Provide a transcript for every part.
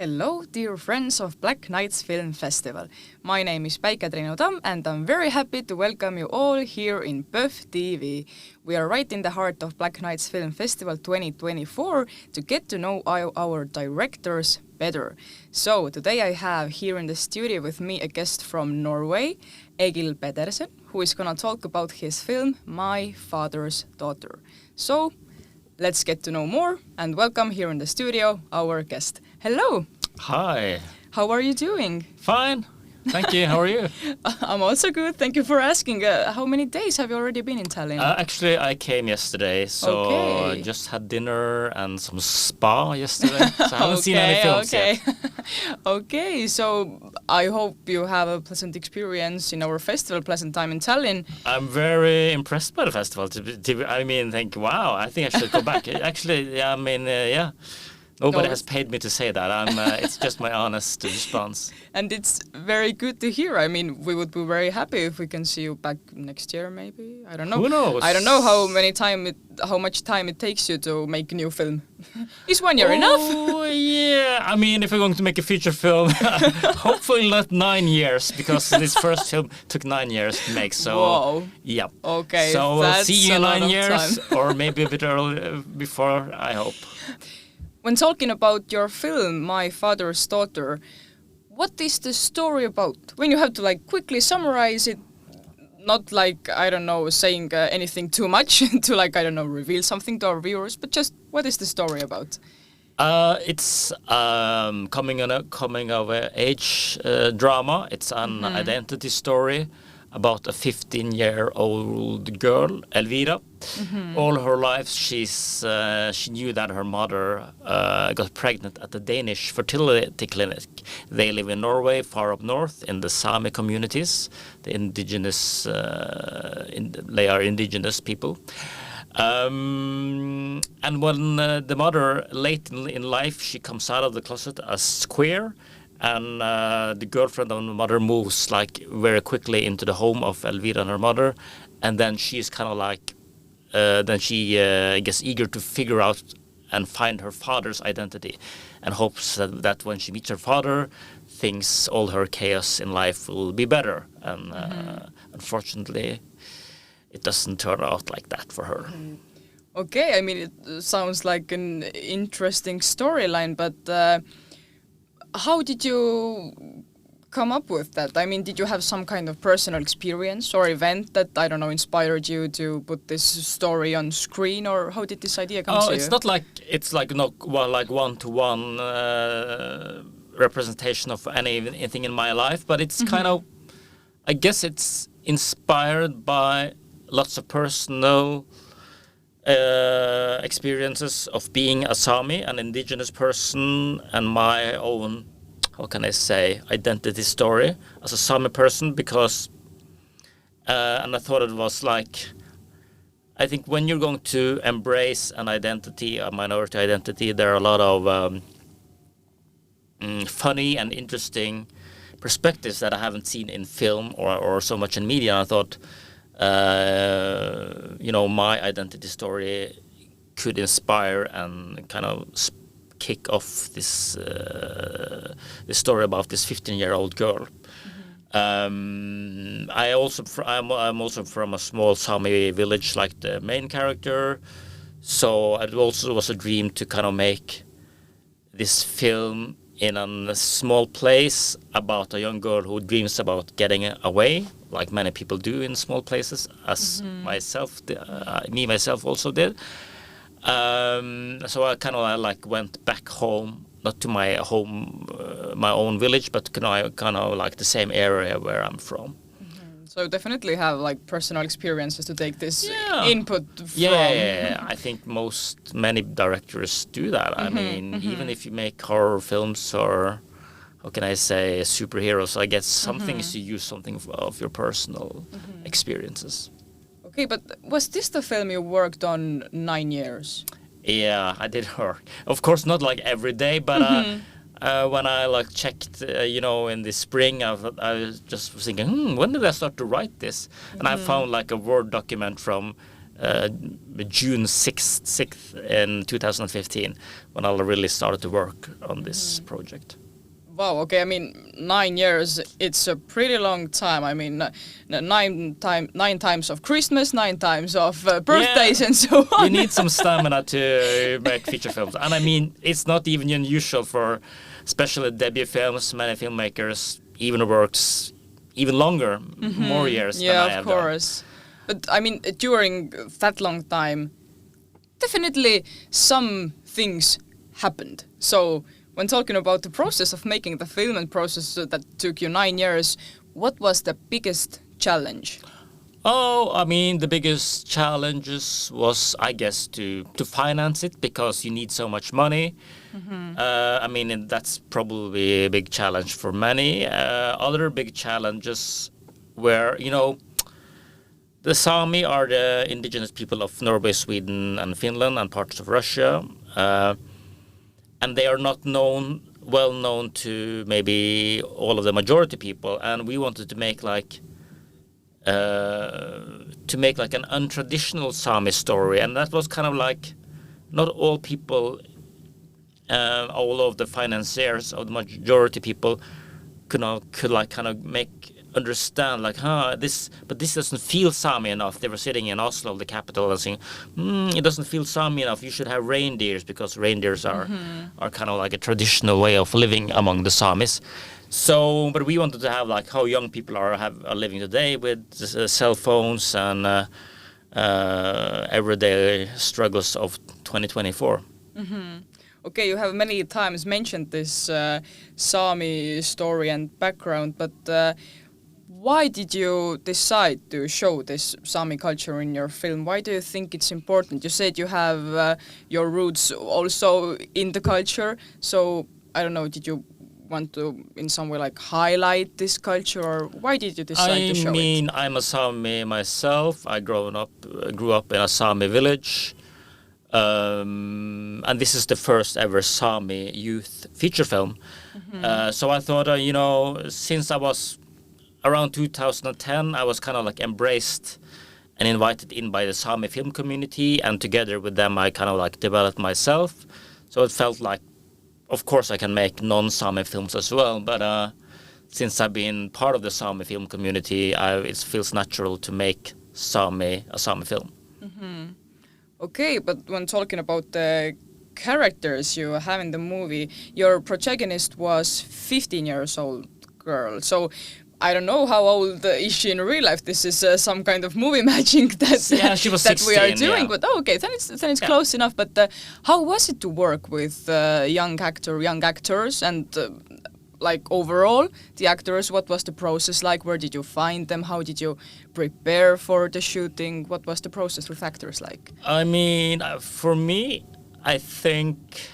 Hello, dear friends of Black Nights Film Festival. My name is Päike Triinu Tamm and I'm very happy to welcome you all here in PÖFF TV. We are right in the heart of Black Nights Film Festival 2024 to get to know our directors better. So today I have here in the studio with me a guest from Norway, Egil Pedersen, who is gonna talk about his film My Father's Daughter. So let's get to know more and welcome here in the studio our guest. Hello. Hi. How are you doing? Fine. Thank you. How are you? I'm also good. Thank you for asking. How many days have you already been in Tallinn? Actually, I came yesterday, so I just had dinner and some spa yesterday. So I haven't seen any films yet. Okay, so I hope you have a pleasant experience in our festival, pleasant time in Tallinn. I'm very impressed by the festival. Wow, I think I should go back. Actually, yeah. Nobody has paid me to say that. It's just my honest response. And it's very good to hear. I mean, we would be very happy if we can see you back next year, maybe. I don't know. Who knows? I don't know how much time it takes you to make a new film. Is 1 year enough? Oh, yeah. I mean, if we're going to make a feature film, hopefully not 9 years, because this first film took 9 years to make. So, whoa. Yeah. Okay. So we'll see you in 9 years, time. or maybe a bit earlier before, I hope. When talking about your film, My Father's Daughter, what is the story about? When you have to quickly summarize it, not saying anything too much to reveal something to our viewers, but just what is the story about? It's coming of age drama. It's an identity story about a 15-year-old girl, Elvira. All her life, she knew that her mother got pregnant at the Danish fertility clinic. They live in Norway, far up north, in the Saami communities. The indigenous, they are indigenous people. And when the mother, late in life, she comes out of the closet as queer. And the girlfriend of the mother moves very quickly into the home of Elvira and her mother, and then she's kind of then she gets eager to figure out and find her father's identity, and hopes that when she meets her father, all her chaos in life will be better. And unfortunately, it doesn't turn out like that for her. Okay, I mean, it sounds like an interesting storyline, but how did you come up with that? I mean, did you have some kind of personal experience or event that, inspired you to put this story on screen, or how did this idea come to you? It's not one-to-one representation of anything in my life, but it's kind of, I guess it's inspired by lots of personal experiences of being a Saami, an indigenous person, and my own, identity story as a Saami person, because and I thought it was I think when you're going to embrace an identity, a minority identity, there are a lot of funny and interesting perspectives that I haven't seen in film or so much in media. And I thought my identity story could inspire and kind of kick off this story about this 15-year-old girl. I'm also from a small Saami village, like the main character, so it also was a dream to kind of make this film in a small place about a young girl who dreams about getting away, like many people do in small places, as myself also did. So I kind of went back home, not to my home, my own village, but kind of the same area where I'm from. So definitely have personal experiences to take this input from. Yeah. I think many directors do that. I mean, even if you make horror films or, superheroes, I guess some things you use something of your personal experiences. Okay, but was this the film you worked on 9 years? Yeah, I did work. Of course, not every day, but when I checked, in the spring, I was just thinking, when did I start to write this? And I found a Word document from June 6th in 2015 when I really started to work on this project. Wow, okay, I mean, 9 years, it's a pretty long time. I mean, 9 times of Christmas, 9 times of birthdays and so on. You need some stamina to make feature films. And I mean, it's not even unusual for especially debut films. Many filmmakers even works even longer, more years than I have done. Yeah, of course. But I mean, during that long time, definitely some things happened. So when talking about the process of making the film and process that took you 9 years, what was the biggest challenge? Oh, I mean, the biggest challenges was, I guess, to finance it because you need so much money. I mean, that's probably a big challenge for many. Other big challenges were, you know, the Saami are the indigenous people of Norway, Sweden, and Finland, and parts of Russia. And they are not well known to maybe all of the majority people. And we wanted to make like an untraditional Saami story, and that was kind of like not all people, all of the financiers of the majority people could like kind of understand like, this doesn't feel Saami enough. They were sitting in Oslo, the capital, and saying, it doesn't feel Saami enough. You should have reindeers because reindeers are kind of like a traditional way of living among the Samis. So, but we wanted to have like how young people are living today with cell phones and everyday struggles of 2024. Okay, you have many times mentioned this Saami story and background, but why did you decide to show this Saami culture in your film? Why do you think it's important? You said you have your roots also in the culture, so I don't know, did you want to in some way like highlight this culture, or why did you decide to show it? I mean, I'm a Saami myself. I grew up in a Saami village. And this is the first ever Saami youth feature film. So I thought, you know, since I was around 2010, I was kind of like embraced and invited in by the Saami film community, and together with them I kind of like developed myself. So it felt like, of course, I can make non-Saami films as well, but since I've been part of the Saami film community, it feels natural to make a Saami film. Okay, but when talking about the characters you have in the movie, your protagonist was 15 years old girl. So I don't know how old is she in real life. This is some kind of movie magic that she was that 16, we are doing. yeah. But okay, then it's close enough. But how was it to work with young actors, and like overall the actors? What was the process like? Where did you find them? How did you prepare for the shooting? What was the process with actors like? I mean, for me, I think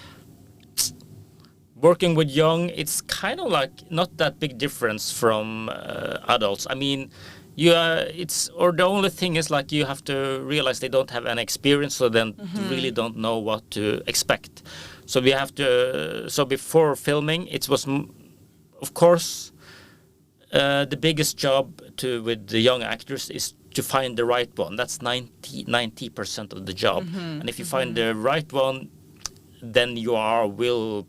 working with young, it's kind of like not that big difference from adults. I mean, the only thing is like you have to realize they don't have any experience, so then really don't know what to expect. So we have to. So before filming, it was, of course, the biggest job with the young actors is to find the right one. That's 90% of the job. And if you find the right one, then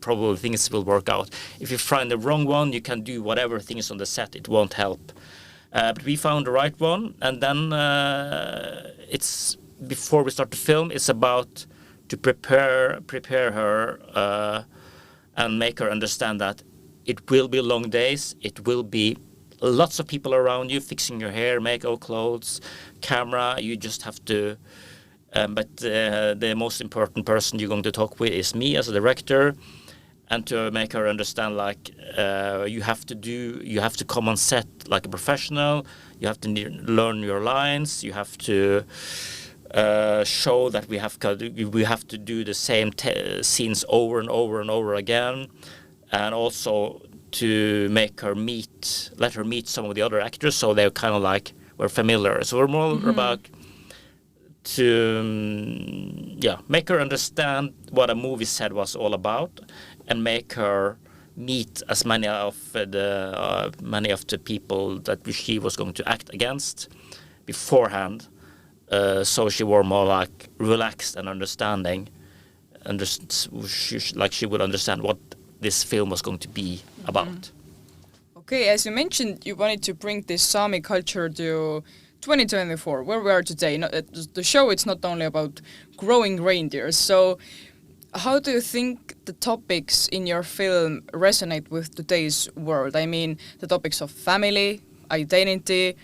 probably things will work out. If you find the wrong one, you can do whatever things on the set, it won't help. But we found the right one, and then it's before we start to film, it's about to prepare her and make her understand that it will be long days, it will be lots of people around you fixing your hair, makeup, clothes, camera. You just have to. But the most important person you're going to talk with is me as a director, and to make her understand like you have to come on set like a professional. You have to learn your lines. You have to show that we have to do the same scenes over and over and over again, and also to let her meet some of the other actors, so they're kind of like we're familiar. So we're more about to make her understand what a movie set was all about, and make her meet as many of the people that she was going to act against beforehand, so she were more like relaxed and understanding. She would understand what this film was going to be about. Okay, as you mentioned, you wanted to bring this Saami culture to 2024, where we are today. The show, it's not only about growing reindeers. So how do you think the topics in your film resonate with today's world? I mean, the topics of family, identity,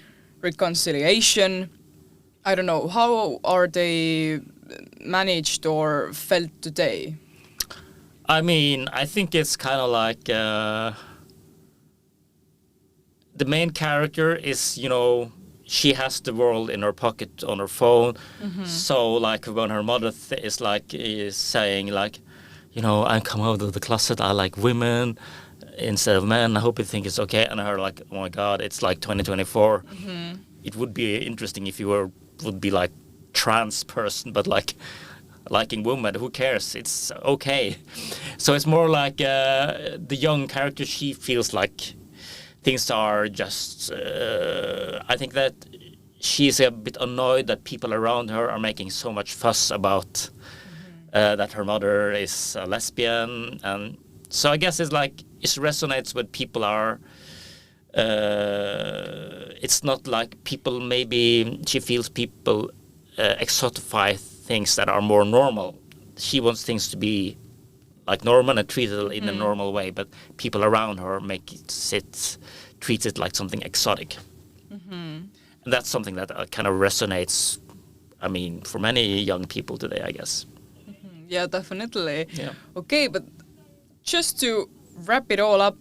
reconciliation. I don't know, how are they managed or felt today? I mean, I think it's kind of like the main character is, she has the world in her pocket on her phone. So like when her mother is saying like, I come out of the closet, I like women instead of men, I hope you think it's okay. And her like, oh my God, it's like 2024. It would be interesting if you would be like trans person, but like liking women, who cares? It's okay. So it's more like the young character, she feels like things are just, I think that she's a bit annoyed that people around her are making so much fuss about that her mother is a lesbian. And so I guess it's like, it resonates with people are, it's not like people, maybe she feels people exotify things that are more normal. She wants things to be like normal and treated in a normal way, but people around her treats it like something exotic. And that's something that kind of resonates, I mean, for many young people today, I guess. Yeah, definitely. Yeah. Okay, but just to wrap it all up,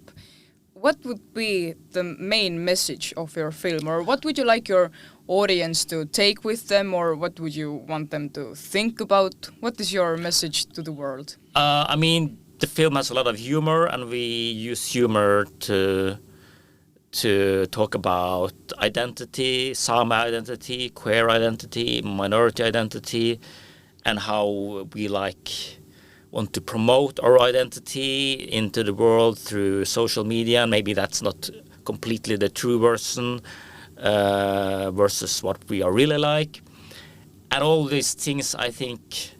what would be the main message of your film, or what would you like your audience to take with them, or what would you want them to think about? What is your message to the world? I mean, the film has a lot of humor, and we use humor to talk about identity, Saami identity, queer identity, minority identity, and how we want to promote our identity into the world through social media. And maybe that's not completely the true version versus what we are really like. And all these things, I think,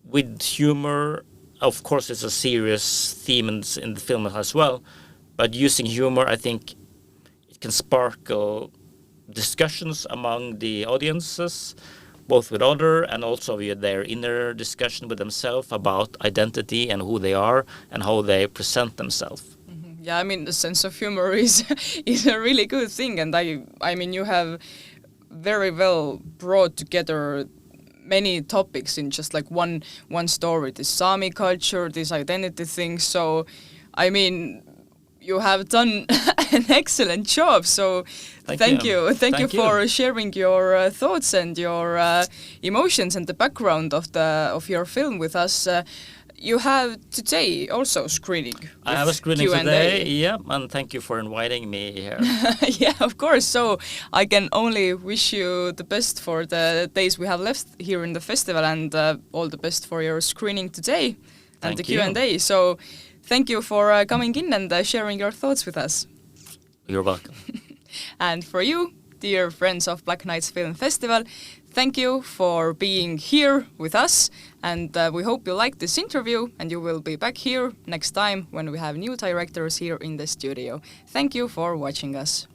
with humor, of course, it's a serious theme in the film as well, but using humor, I think it can sparkle discussions among the audiences, both with other and also with their inner discussion with themselves about identity and who they are and how they present themselves. Yeah, I mean, the sense of humor is a really good thing, and I mean, you have very well brought together many topics in just like one story. This Saami culture, this identity thing. So, I mean, you have done an excellent job. So, thank you for sharing your thoughts and your emotions and the background of your film with us. You have today also screening. I have a screening today, yeah, and thank you for inviting me here. Yeah, of course. So I can only wish you the best for the days we have left here in the festival, and all the best for your screening today and the Q&A. So thank you for coming in and sharing your thoughts with us. You're welcome. And for you, dear friends of Black Nights Film Festival, thank you for being here with us, and we hope you liked this interview, and you will be back here next time when we have new directors here in the studio. Thank you for watching us.